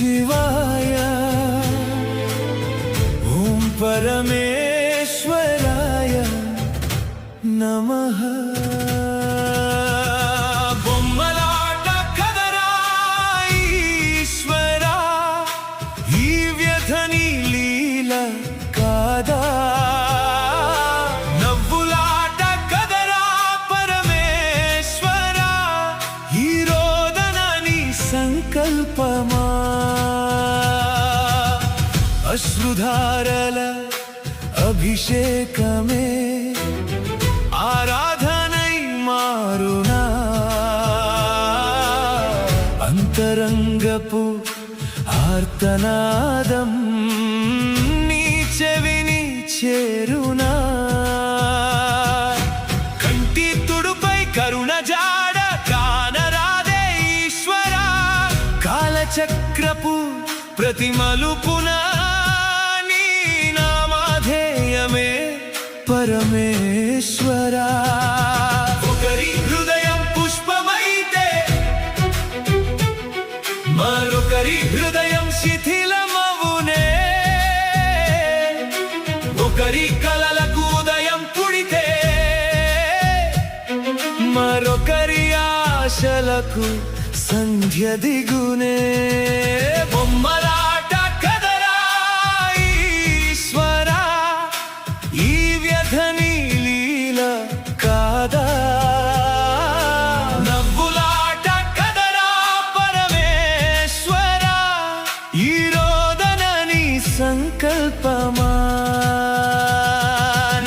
शिवाय ओम परमेश्वराय नमः। బొమ్మలాట కదరా ఈశ్వరా, ఈ వ్యధని లీల కాదా. నవ్వులాట కదరా పరమేశ్వరా, ఈ రోదన నీ సంకల్పమా. అశ్రుధారల అభిషేకమే ఆరాధనై మారునా. అంతరంగపు ఆర్తనాదం నీ చెవిని చేరునా. కంటి తుడుపై కరుణ జాడ కానరాదే ఈశ్వరా, కాలచక్రపు ప్రతి మలుపున నీ నామధేయమే పరమేశ్వరా. ఒకరి హృదయం పుష్పమైతే మరొకరి హృదయం శిథిలమవునే. ఒకరి కలలకు ఉదయం పుడితే మరొకరి ఆశలకు సంధ్య దిగునే. బొమ్మలాట కదరా ఈశ్వరా, ఈ వ్యధని లీల కాదా. నవ్వులాట కదరా పరమేశ్వరా, ఈ రోదన నీ సంకల్పమా.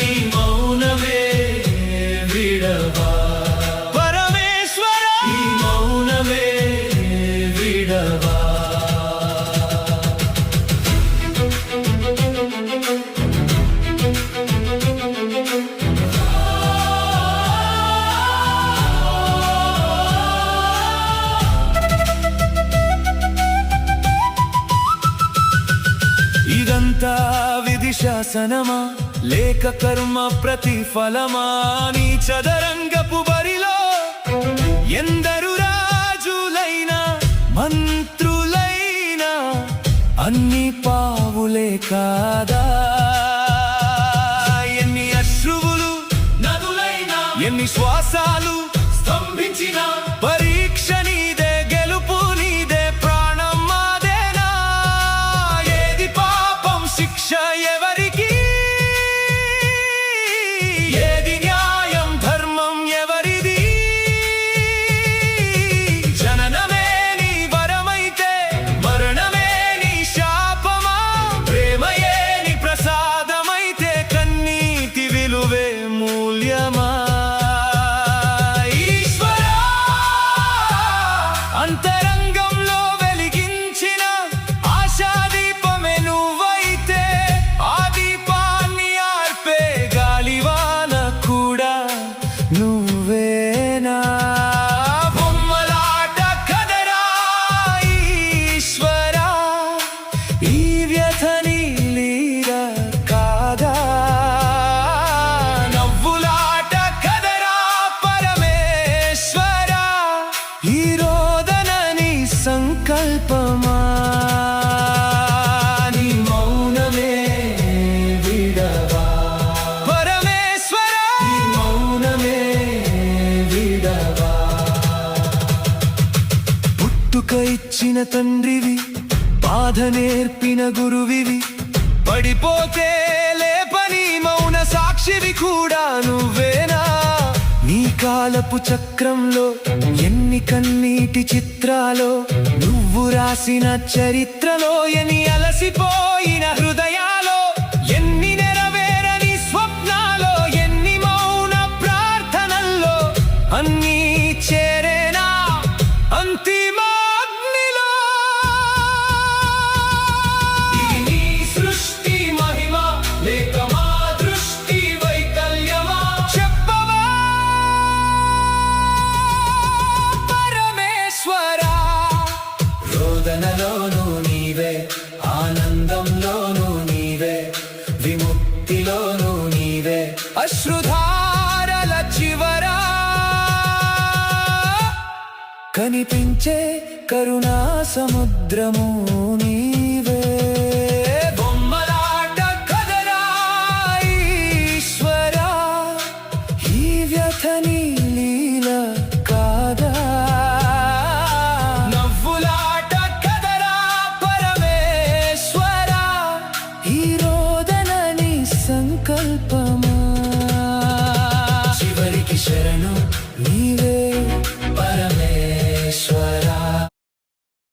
నీ మౌనమే విడవా పరమేశ్వరా, ఈ మౌనమే విడవా. ఇదంతా విధి శాసనమా లేక కర్మ ప్రతిఫలమా. నీ చదరంగపు బరిలో ఎందరు రాజులైనా మంత్రులైనా అన్ని పావులే కాదా. ఎన్ని అశ్రువులు నదులైనా ఎన్ని శ్వాసాలు స్తంభించిన పరీక్ష నీదే, గెలుపు నీదే, ప్రాణం మాదేనా. ఏది పాపం శిక్ష ఎవరికి, ఏది న్యాయం ధర్మం ఎవరిది. జననమే నీ వరమైతే మరణమే నీ శాపమా. ప్రేమయే నీ ప్రసాదమైతే కన్నీటి విలువే మూల్యమా. ఈశ్వరా, అంతరంగంలో వెలిగించిన ఆశాదీపమే నువ్వైతే, ఆ దీపాన్ని ఆర్పే గాలివాన కూడా నువ్వేనా. బొమ్మలాట కదరా ఈశ్వరా, ఈ వ్యధని లీల కాదా. నవ్వులాట కదరా పరమేశ్వరా, ఈ రోదన నీ సంకల్పమా. నీ మౌనమే విడవా పరమేశ్వరా, ఈ మౌనమే విడవా. పుట్టుక ఇచ్చిన తండ్రివి, బాధ నేర్పిన గురువివి, పడిపోతే లేపని మౌన సాక్షివి కూడా నువ్వేనా. నీ కాలపు చక్రంలో ఎన్ని కన్నీటి చిత్రాలో, నువ్వు రాసిన చరిత్రలో ఎన్ని అలసిపోయిన హృదయాలో, ఎన్ని నెరవేరని స్వప్నాలో, ఎన్ని మౌన ప్రార్థనల్లో అన్నీ చేరేనా అంతిమ అగ్నిలో. ఇది నీ సృష్టి మహిమ లేక మా దృష్టి వైకల్యమా. చెప్పవా పరమేశ్వరా, రోదనలోనూ నీవే, ఆనందంలోనూ నీవే, విముక్తిలోనూ నీవే, అశ్రుధారల చివరా కనిపించే కరుణా సముద్రము నీవే బొమ్మలాట కదరా ఈశ్వరా ఈ వ్యథని లీల కాదా నవ్వులాట కదరా పరమేశ్వరా ఈ రోదన నీ సంకల్ప